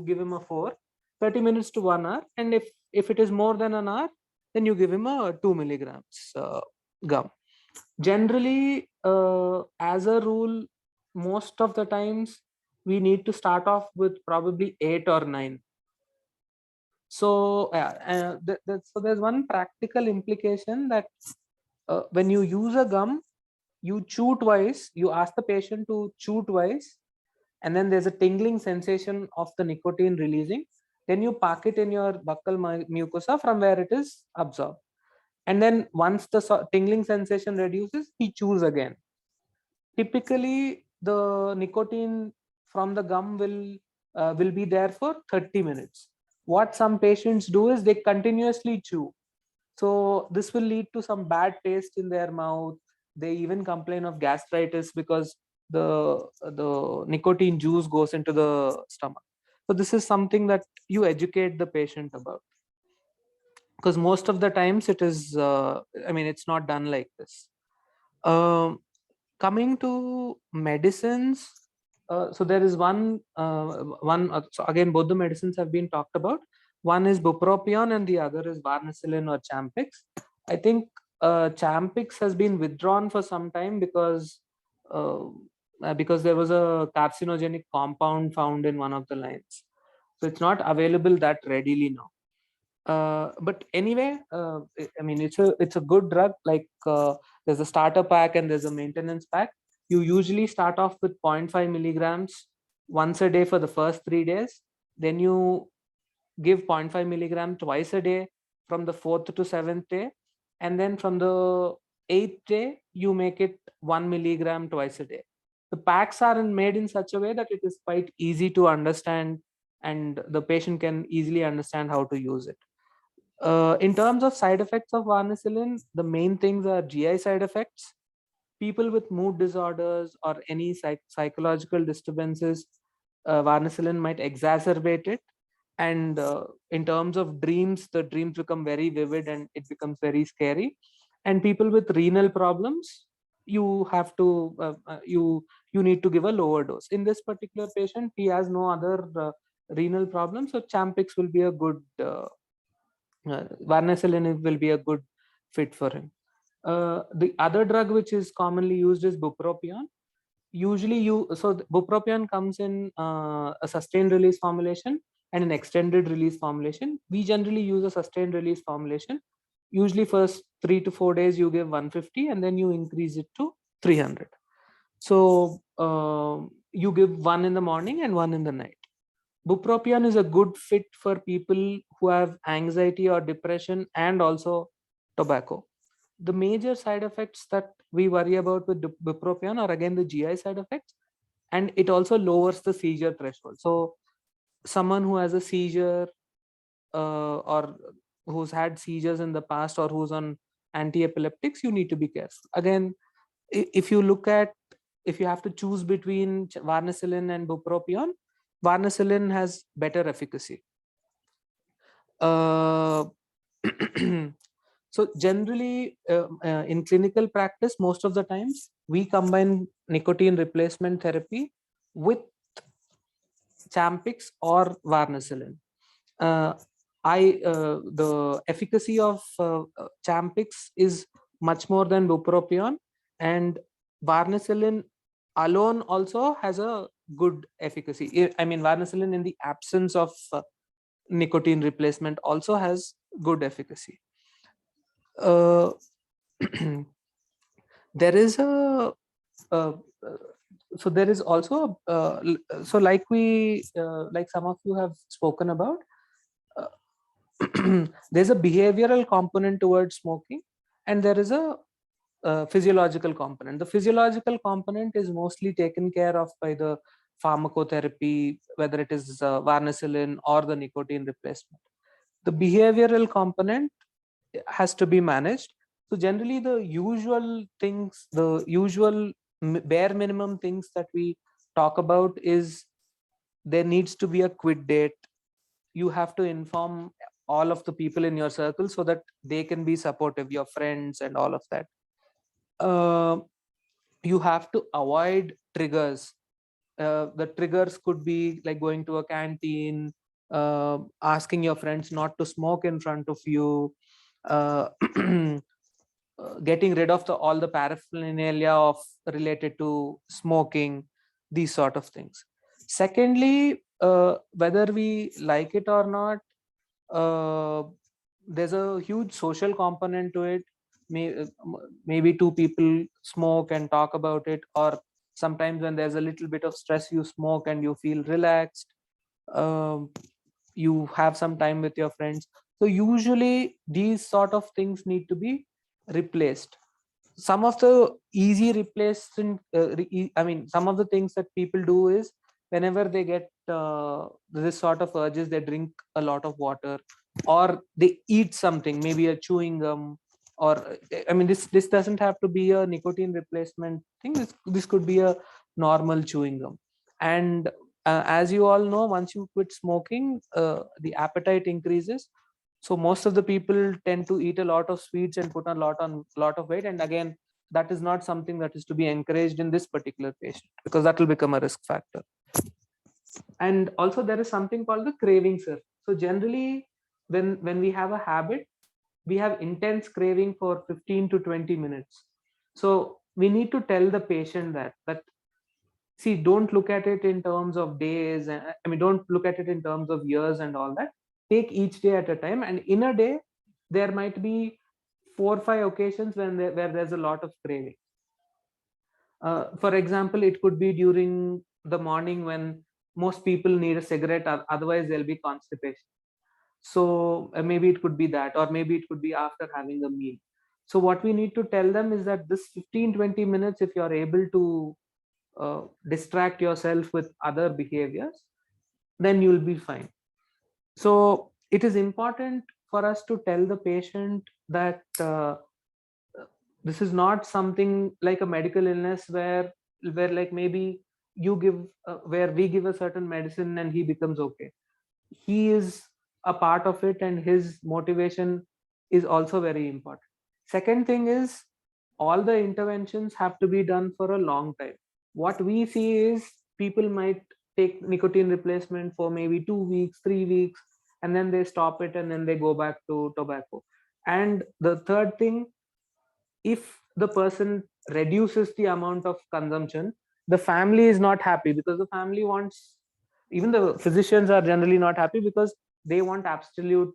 give him a 4, 30 minutes to 1 hour. And if it is more than an hour, then you give him a 2 milligrams gum. Generally, as a rule, most of the times we need to start off with probably 8 or 9. So so there's one practical implication that when you use a gum, you chew twice, you ask the patient to chew twice, and then there's a tingling sensation of the nicotine releasing. Then you pack it in your buccal mucosa from where it is absorbed. And then once the tingling sensation reduces, he chews again. Typically, the nicotine from the gum will be there for 30 minutes. What some patients do is they continuously chew. So this will lead to some bad taste in their mouth. They even complain of gastritis because the nicotine juice goes into the stomach. So this is something that you educate the patient about, because most of the times it is, it's not done like this. Coming to medicines, so there is one. So again, both the medicines have been talked about. One is bupropion and the other is varnicillin or Champix. I think Champix has been withdrawn for some time because there was a carcinogenic compound found in one of the lines. So it's not available that readily now. But anyway, I mean, it's a good drug. Like there's a starter pack and there's a maintenance pack. You usually start off with 0.5 milligrams once a day for the first 3 days. Then you give 0.5 milligram twice a day from the 4th to 7th day. And then from the 8th day, you make it 1 milligram twice a day. The packs are made in such a way that it is quite easy to understand and the patient can easily understand how to use it. In terms of side effects of varnicillin, the main things are GI side effects. People with mood disorders or any psychological disturbances, varnicillin might exacerbate it. And in terms of dreams, the dreams become very vivid and it becomes very scary. And people with renal problems, you have to you need to give a lower dose. In this particular patient, he has no other renal problems, so Champix will be a good varnicillin will be a good fit for him. The other drug which is commonly used is bupropion. Usually bupropion comes in a sustained release formulation and an extended release formulation. We generally use a sustained release formulation. Usually first 3 to 4 days you give 150 and then you increase it to 300. So you give one in the morning and one in the night. Bupropion is a good fit for people who have anxiety or depression and also tobacco. The major side effects that we worry about with bupropion are again the GI side effects, and it also lowers the seizure threshold. So someone who has a seizure or who's had seizures in the past or who's on anti-epileptics, you need to be careful. Again, if you have to choose between varnicillin and bupropion, varnicillin has better efficacy. So generally in clinical practice, most of the times we combine nicotine replacement therapy with Champix or varnicillin. The efficacy of Champix is much more than bupropion, and varnicillin alone also has a good efficacy. I mean, varnicillin in the absence of nicotine replacement also has good efficacy. There is a so there is also so like some of you have spoken about, there's a behavioral component towards smoking and there is a physiological component. The physiological component is mostly taken care of by the pharmacotherapy, whether it is varnicillin or the nicotine replacement. The behavioral component has to be managed. So generally the usual things, the usual bare minimum things that we talk about is there needs to be a quit date. You have to inform all of the people in your circle so that they can be supportive, your friends and all of that. You have to avoid triggers. The triggers could be like going to a canteen, asking your friends not to smoke in front of you, getting rid of all the paraphernalia of related to smoking, these sort of things. Secondly, whether we like it or not, there's a huge social component to it. Maybe two people smoke and talk about it, or sometimes when there's a little bit of stress, you smoke and you feel relaxed. You have some time with your friends. So usually these sort of things need to be replaced. Some of the easy replacement, some of the things that people do is whenever they get this sort of urges, they drink a lot of water or they eat something, maybe a chewing gum, or this doesn't have to be a nicotine replacement thing. This could be a normal chewing gum. And as you all know, once you quit smoking, the appetite increases. So most of the people tend to eat a lot of sweets and put a lot of weight. And again, that is not something that is to be encouraged in this particular patient, because that will become a risk factor. And also there is something called the craving surge. So generally, when we have a habit, we have intense craving for 15 to 20 minutes. So we need to tell the patient that see, don't look at it in terms of days. Don't look at it in terms of years and all that. take each day at a time, and in a day there might be 4 or 5 occasions where there's a lot of craving. For example, it could be during the morning when most people need a cigarette, otherwise there'll be constipation. So maybe it could be that, or maybe it could be after having a meal. So what we need to tell them is that this 15-20 minutes, if you're able to distract yourself with other behaviors, then you'll be fine. So it is important for us to tell the patient that this is not something like a medical illness where like maybe you give where we give a certain medicine and he becomes okay. He is a part of it, and his motivation is also very important. Second thing is, all the interventions have to be done for a long time. What we see is people might take nicotine replacement for maybe 2 weeks, 3 weeks, and then they stop it and then they go back to tobacco. And the third thing, if the person reduces the amount of consumption, the family is not happy, because the family wants, even the physicians are generally not happy because they want absolute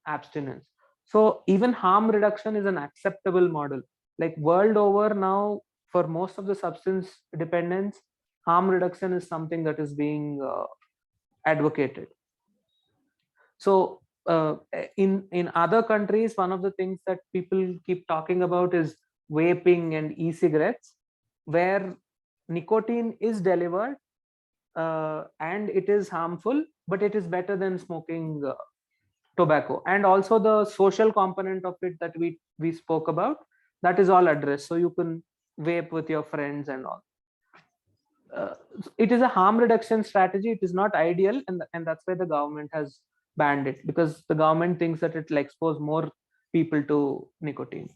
abstinence. So even harm reduction is an acceptable model. Like world over now, for most of the substance dependence, harm reduction is something that is being advocated. So in other countries, one of the things that people keep talking about is vaping and e-cigarettes, where nicotine is delivered and it is harmful, but it is better than smoking tobacco. And also the social component of it that we spoke about, that is all addressed. So you can vape with your friends and all. It is a harm reduction strategy. It is not ideal, and that's why the government has banned it, because the government thinks that it will expose more people to nicotine.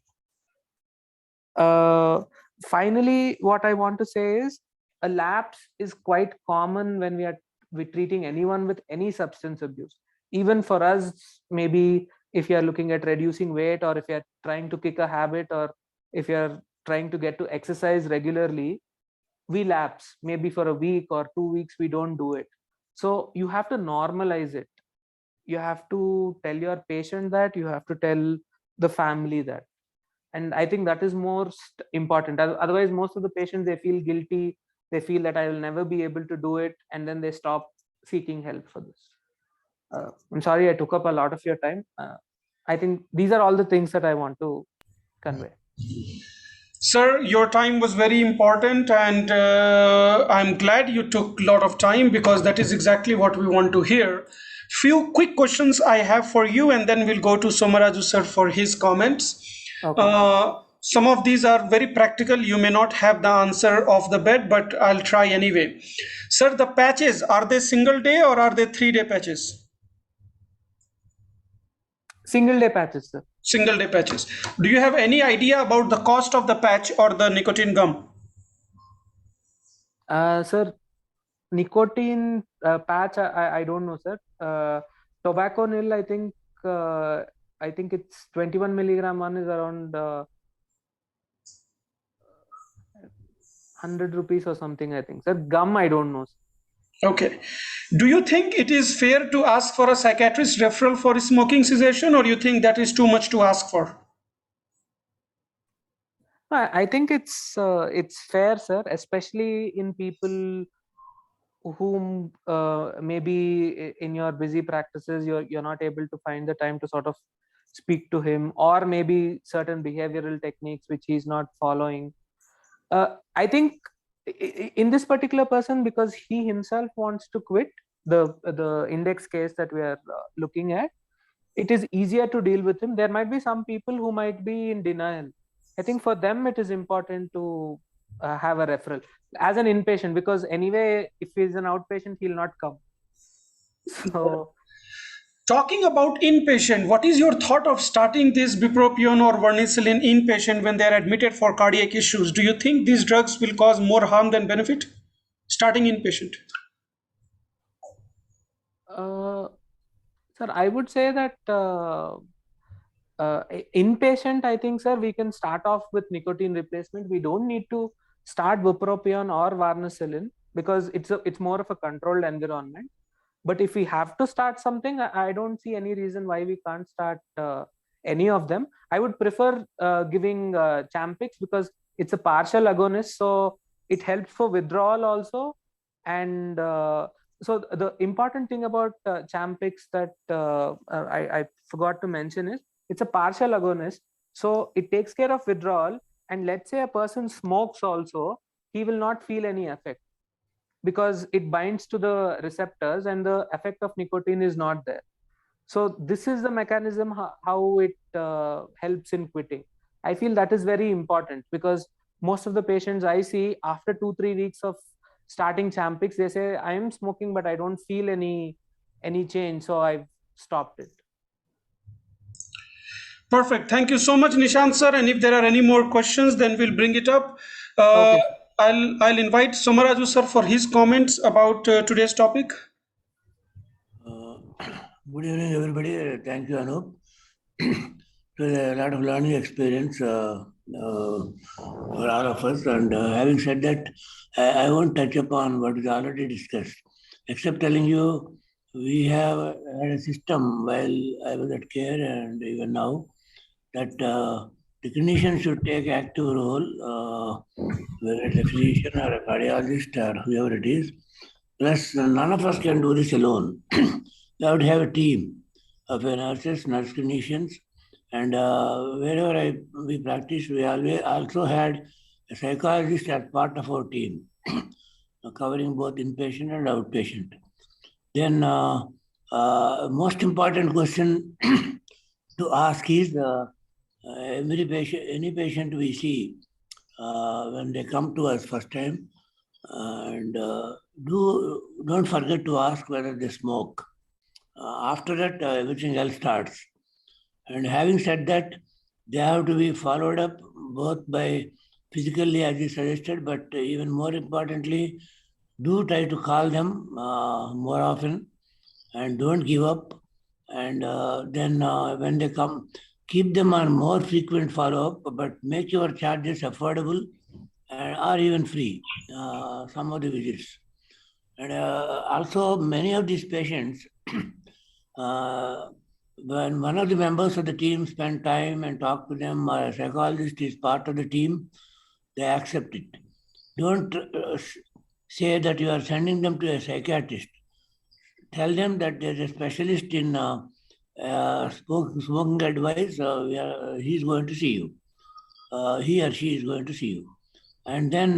Finally, what I want to say is, a lapse is quite common when we're treating anyone with any substance abuse. Even for us, maybe if you are looking at reducing weight, or if you're trying to kick a habit, or if you're trying to get to exercise regularly, we lapse. Maybe for a week or 2 weeks we don't do it. So you have to normalize it. You have to tell your patient that, you have to tell the family that. And I think that is most important. Otherwise, most of the patients, they feel guilty, they feel that I will never be able to do it, and then they stop seeking help for this. I'm sorry I took up a lot of your time. I think these are all the things that I want to convey. Sir, your time was very important, and I'm glad you took a lot of time, because that is exactly what we want to hear. Few quick questions I have for you, and then we'll go to Somaraju sir for his comments. Okay. Some of these are very practical. You may not have the answer off the bat, but I'll try anyway. Sir, the patches, are they single day or are they 3-day patches? Single day patches, sir. Single day patches. Do you have any idea about the cost of the patch or the nicotine gum? Sir, nicotine patch, I don't know, sir. Tobacco nil, I think it's 21 milligram one is around 100 rupees or something, I think. Sir, gum, I don't know. Okay. Do you think it is fair to ask for a psychiatrist referral for smoking cessation, or you think that is too much to ask for? I think it's fair, sir, especially in people whom maybe in your busy practices you're not able to find the time to sort of speak to him, or maybe certain behavioral techniques which he's not following. I think in this particular person, because he himself wants to quit, the index case that we are looking at, it is easier to deal with him. There might be some people who might be in denial. I think for them it is important to have a referral as an inpatient, because anyway, if he's an outpatient, he'll not come. So Talking about inpatient, what is your thought of starting this bupropion or vernicillin inpatient when they are admitted for cardiac issues? Do you think these drugs will cause more harm than benefit? Starting inpatient. sir, I would say that inpatient, I think, sir, we can start off with nicotine replacement. We don't need to start bupropion or varnicillin, because it's more of a controlled environment. But if we have to start something, I don't see any reason why we can't start any of them. I would prefer giving Champix because it's a partial agonist, so it helps for withdrawal also. And so the important thing about Champix that I forgot to mention is it's a partial agonist, so it takes care of withdrawal. And let's say a person smokes also, he will not feel any effect because it binds to the receptors and the effect of nicotine is not there. So this is the mechanism how it helps in quitting. I feel that is very important because most of the patients I see after 2-3 weeks of starting Champix, they say I am smoking but I don't feel any change, so I've stopped it. Perfect. Thank you so much, Nishant sir. And if there are any more questions, then we'll bring it up. Okay. I'll invite Somaraju sir for his comments about today's topic. Good evening, everybody. Thank you, Anoop. It was a lot of learning experience for all of us. And having said that, I won't touch upon what is already discussed, except telling you we have had a system while I was at CARE and even now that the clinician should take active role, whether it's a physician or a cardiologist or whoever it is. Plus, none of us can do this alone. We have to have a team of nurses, nurse clinicians, and wherever we practice, we always also had a psychologist as part of our team, covering both inpatient and outpatient. Then, most important question to ask is any patient we see when they come to us first time, and don't forget to ask whether they smoke. After that, everything else starts. And having said that, they have to be followed up both by physically, as you suggested, but even more importantly, do try to call them more often and don't give up. And then when they come, keep them on more frequent follow-up, but make your charges affordable or even free, some of the visits. And also, many of these patients, when one of the members of the team spend time and talk to them, or a psychologist is part of the team, they accept it. Don't say that you are sending them to a psychiatrist. Tell them that there's a specialist in smoking advice. He's going to see you. He or she is going to see you. And then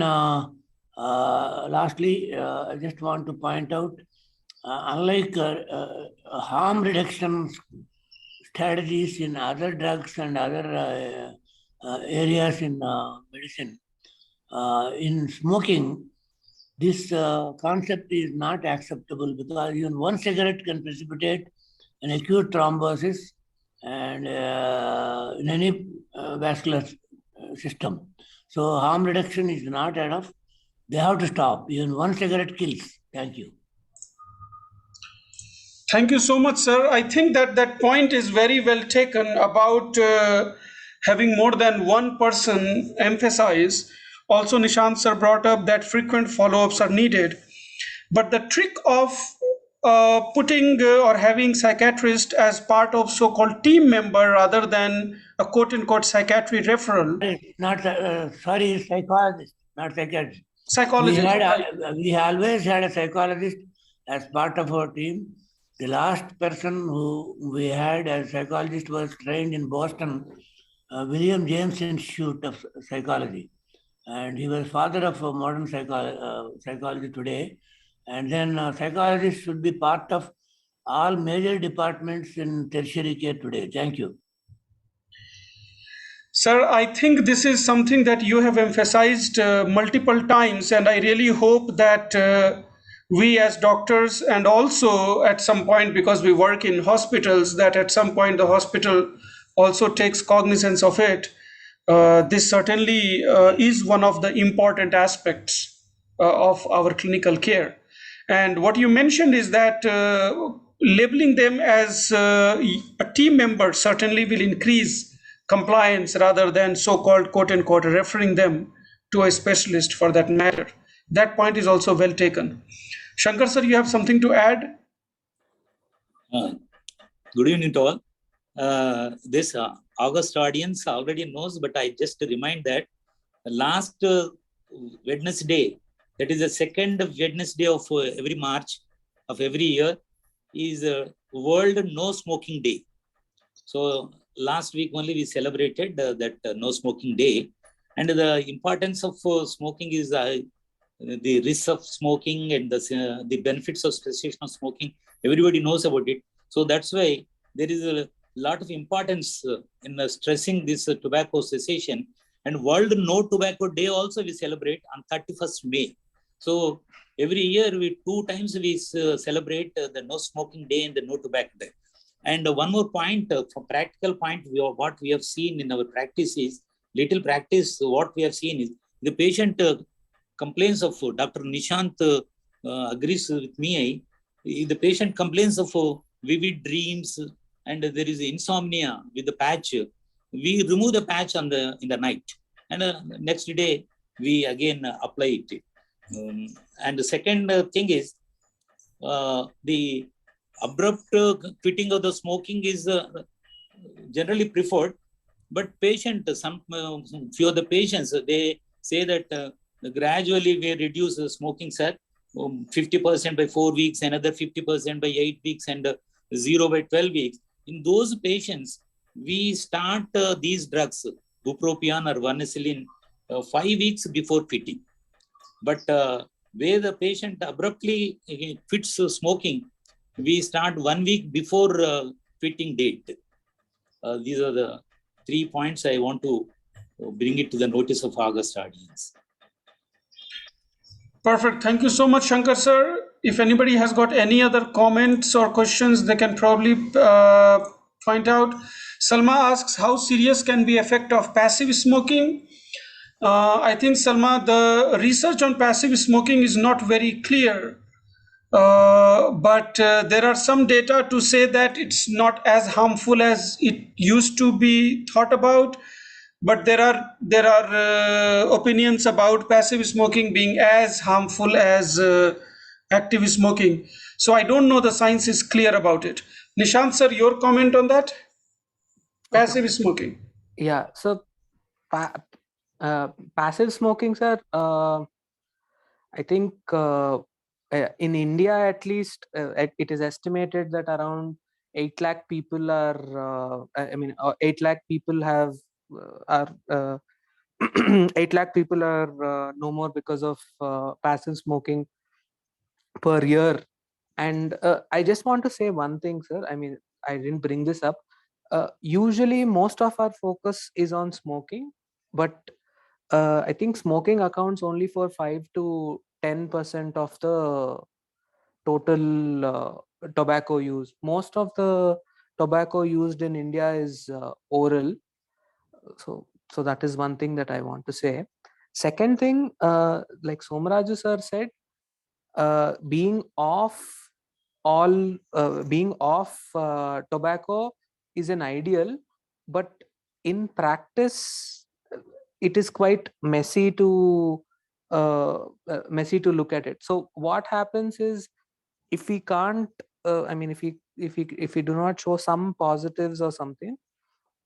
lastly, I just want to point out, unlike harm reduction strategies in other drugs and other areas in medicine, in smoking, this concept is not acceptable because even one cigarette can precipitate an acute thrombosis and in any vascular system. So harm reduction is not enough. They have to stop. Even one cigarette kills. Thank you. Thank you so much, sir. I think that point is very well taken about having more than one person emphasize. Also, Nishant sir brought up that frequent follow-ups are needed. But the trick of putting or having psychiatrist as part of so-called team member rather than a quote-unquote psychiatry referral. Sorry, psychologist, not psychiatrist. Psychologist. We always had a psychologist as part of our team. The last person who we had as psychologist was trained in Boston, William James Institute of Psychology. And he was father of modern psychology today. And then psychologists should be part of all major departments in tertiary care today. Thank you. Sir, I think this is something that you have emphasized multiple times, and I really hope that we as doctors, and also at some point, because we work in hospitals, that at some point the hospital also takes cognizance of it. This certainly is one of the important aspects of our clinical care. And what you mentioned is that labeling them as a team member certainly will increase compliance rather than so-called quote-unquote referring them to a specialist for that matter. That point is also well taken. Shankar sir, you have something to add? Uh, Good evening to all. This August audience already knows, but I just remind that last Wednesday, that is the second Wednesday of every March of every year, is World No Smoking Day. So last week only we celebrated that No Smoking Day, and the importance of smoking is the risks of smoking and the benefits of cessation of smoking. Everybody knows about it. So that's why there is a lot of importance in stressing this tobacco cessation. And World No Tobacco Day also we celebrate on 31st May. So every year we 2 times we celebrate the No Smoking Day and the No Tobacco Day. And one more point, for practical point, what we have seen in our practice is, little practice, what we have seen is the patient complains of, Dr. Nishant agrees with me, the patient complains of vivid dreams and there is insomnia with the patch. We remove the patch in the night, and next day we again apply it. And the second thing is the abrupt quitting of the smoking is generally preferred, but some few of the patients, they say that gradually we reduce smoking, sir, 50% by 4 weeks, another 50% by 8 weeks, and 0 by 12 weeks. In those patients, we start these drugs, bupropion or varenicline, 5 weeks before quitting. But where the patient abruptly quits smoking, we start 1 week before quitting date. These are the 3 points I want to bring it to the notice of August audience. Perfect. Thank you so much, Shankar sir. If anybody has got any other comments or questions, they can probably find out. Salma asks, how serious can be effect of passive smoking? I think, Salma, the research on passive smoking is not very clear. But there are some data to say that it's not as harmful as it used to be thought about. But there are opinions about passive smoking being as harmful as active smoking. So I don't know the science is clear about it. Nishant sir, your comment on that? Passive smoking. Yeah. So passive smoking, sir. I think in India, at least, it is estimated that around 8 lakh people are. 8 lakh people have are 8 lakh people are no more because of passive smoking per year. And I just want to say one thing, sir. I mean, I didn't bring this up. Usually, most of our focus is on smoking, but I think smoking accounts only for 5 to 10% of the total tobacco use. Most of the tobacco used in India is oral. So that is one thing that I want to say. Second thing, like Somaraju sir said, being off tobacco is an ideal, but in practice it is quite messy to look at it. So what happens is, if we can't if we do not show some positives or something,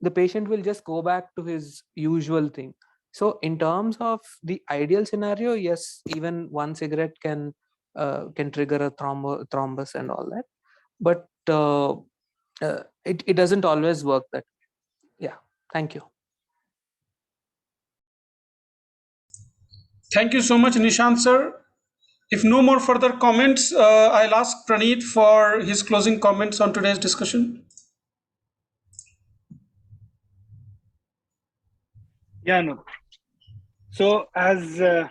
the patient will just go back to his usual thing. So in terms of the ideal scenario, yes, even one cigarette can trigger a thrombus and all that, but it doesn't always work that way. Yeah, thank you. Thank you so much, Nishant sir. If no more further comments, I'll ask Praneeth for his closing comments on today's discussion. Yeah, no. So as a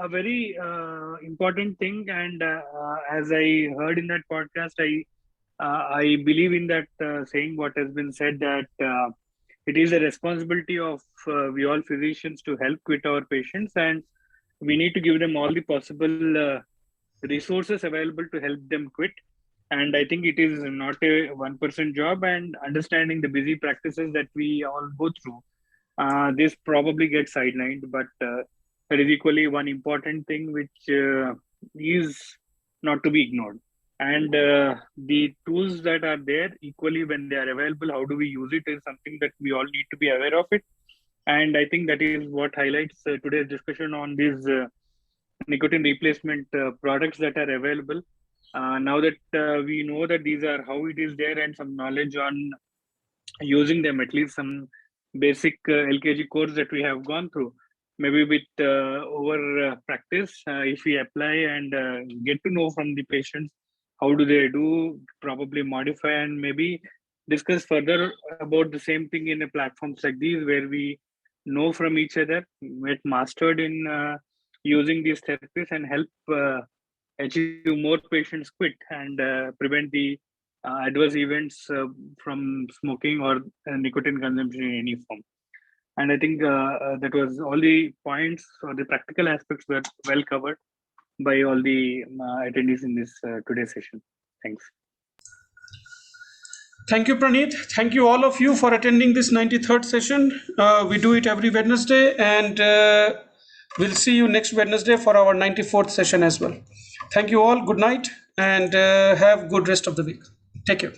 very important thing, and as I heard in that podcast, I believe in that saying what has been said, that it is a responsibility of we all physicians to help quit our patients, and we need to give them all the possible resources available to help them quit. And I think it is not a one-person job, and understanding the busy practices that we all go through, this probably gets sidelined, but there is equally one important thing which is not to be ignored. and the tools that are there equally when they are available, how do we use it is something that we all need to be aware of it. And I think that is what highlights today's discussion on these nicotine replacement products that are available. Now that we know that these are how it is there, and some knowledge on using them, at least some basic LKG course that we have gone through, maybe with over practice, if we apply and get to know from the patients how do they do, probably modify and maybe discuss further about the same thing in a platforms like these, where we know from each other, get mastered in using these therapies, and help achieve more patients quit and prevent the adverse events from smoking or nicotine consumption in any form. And I think that was all the points or the practical aspects were well covered by all the attendees in this today's session. Thanks. Thank you, Praneeth. Thank you, all of you, for attending this 93rd session. We do it every Wednesday, and we'll see you next Wednesday for our 94th session as well. Thank you all. Good night, and have good rest of the week. Take care.